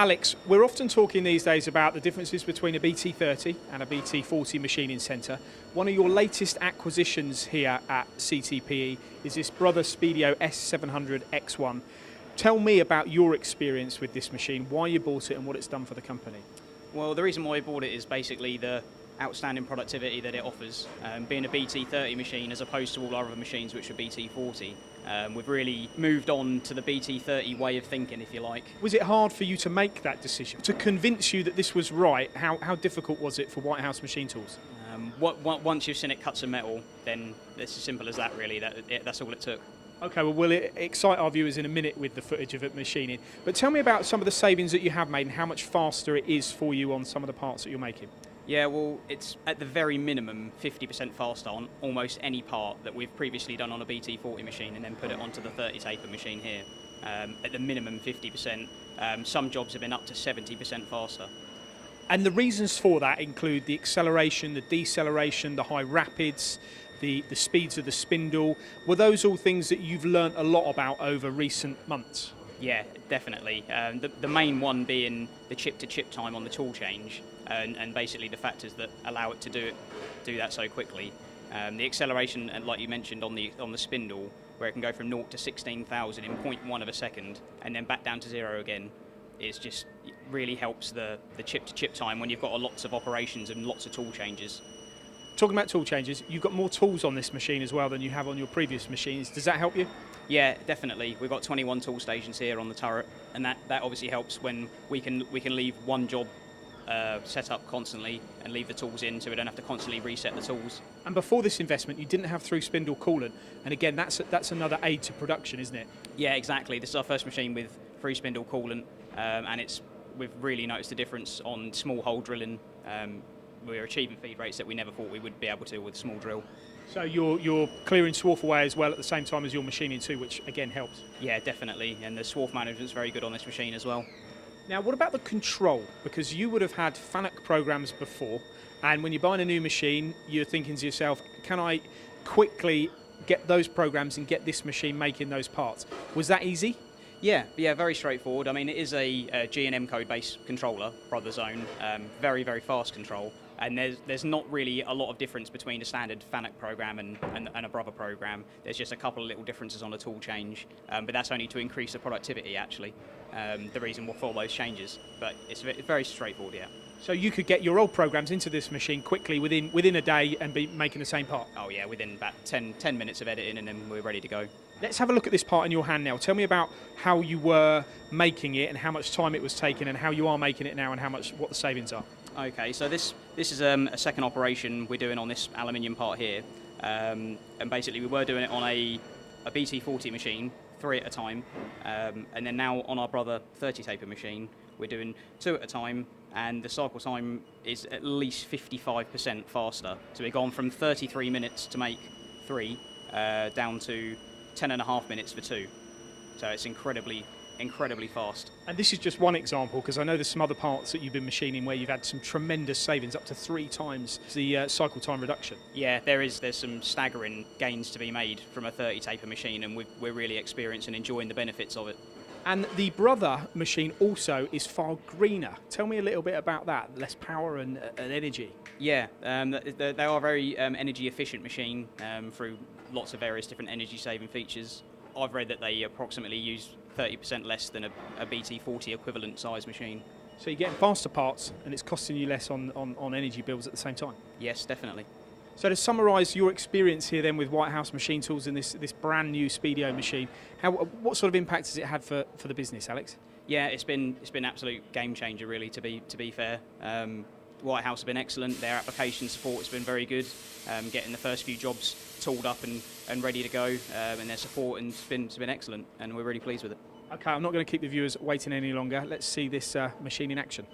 Alex, we're often talking these days about the differences between a BT30 and a BT40 machining centre. One of your latest acquisitions here at CTPE is this Brother SPEEDIO S700 X1. Tell me about your experience with this machine, why you bought it and what it's done for the company. Well, the reason why I bought it is basically the outstanding productivity that it offers. Being a BT30 machine as opposed to all our other machines which are BT40, we've really moved on to the BT30 way of thinking, if you like. Was it hard for you to make that decision, to convince you that this was right? How difficult was it for Whitehouse Machine Tools? Once you've seen it cut some metal, then it's as simple as that, really. That's all it took. Okay, well, we'll excite our viewers in a minute with the footage of it machining. But tell me about some of the savings that you have made and how much faster it is for you on some of the parts that you're making. Yeah, well, it's at the very minimum 50% faster on almost any part that we've previously done on a BT40 machine and then put it onto the 30 taper machine here. At the minimum 50%. Some jobs have been up to 70% faster. And the reasons for that include the acceleration, the deceleration, the high rapids, the speeds of the spindle. Were those all things that you've learnt a lot about over recent months? Yeah, definitely. The main one being the chip-to-chip time on the tool change, and basically the factors that allow it to do that so quickly. The acceleration, and like you mentioned, on the spindle, where it can go from 0 to 16,000 in 0.1 of a second, and then back down to 0 again, it really helps the chip-to-chip time when you've got lots of operations and lots of tool changes. Talking about tool changes, you've got more tools on this machine as well than you have on your previous machines. Does that help you? Yeah, definitely. We've got 21 tool stations here on the turret, and that obviously helps when we can leave one job set up constantly and leave the tools in, so we don't have to constantly reset the tools. And before this investment, you didn't have through spindle coolant, and again, that's another aid to production, isn't it? Yeah, exactly. This is our first machine with through spindle coolant, and we've really noticed a difference on small hole drilling. We're achieving feed rates that we never thought we would be able to with a small drill. So you're clearing swarf away as well at the same time as you're machining too, which again helps. Yeah, definitely, and the swarf management's very good on this machine as well. Now, what about the control? Because you would have had FANUC programs before, and when you're buying a new machine, you're thinking to yourself, can I quickly get those programs and get this machine making those parts? Was that easy? Yeah, very straightforward. I mean, it is a G&M code-based controller, Brother Zone, very, very fast control. And there's not really a lot of difference between a standard FANUC program and a Brother program. There's just a couple of little differences on the tool change, but that's only to increase the productivity, actually, the reason for those changes. But it's very straightforward, yeah. So you could get your old programs into this machine quickly within a day and be making the same part? Oh yeah, within about 10 minutes of editing, and then we're ready to go. Let's have a look at this part in your hand now. Tell me about how you were making it and how much time it was taking and how you are making it now and what the savings are. Okay, so this is a second operation we're doing on this aluminium part here, and basically we were doing it on a BT40 machine, 3 at a time, and then now on our Brother 30 taper machine we're doing 2 at a time, and the cycle time is at least 55% faster. So we've gone from 33 minutes to make 3 down to 10.5 minutes for 2. So it's incredibly fast. And this is just one example, because I know there's some other parts that you've been machining where you've had some tremendous savings, up to 3 times the cycle time reduction. Yeah, there's some staggering gains to be made from a 30 taper machine, and we're really experiencing and enjoying the benefits of it. And the Brother machine also is far greener. Tell me a little bit about that, less power and energy. Yeah, they are a very energy efficient machine through lots of various different energy saving features. I've read that they approximately use 30% less than a BT40 equivalent size machine. So you're getting faster parts and it's costing you less on energy bills at the same time? Yes, definitely. So to summarise your experience here then with Whitehouse Machine Tools and this brand new SPEEDIO machine, what sort of impact has it had for the business, Alex? Yeah, it's been absolute game changer really, to be fair. Whitehouse have been excellent. Their application support has been very good. Getting the first few jobs tooled up and ready to go, and their support has been excellent, and we're really pleased with it. Okay, I'm not going to keep the viewers waiting any longer. Let's see this machine in action.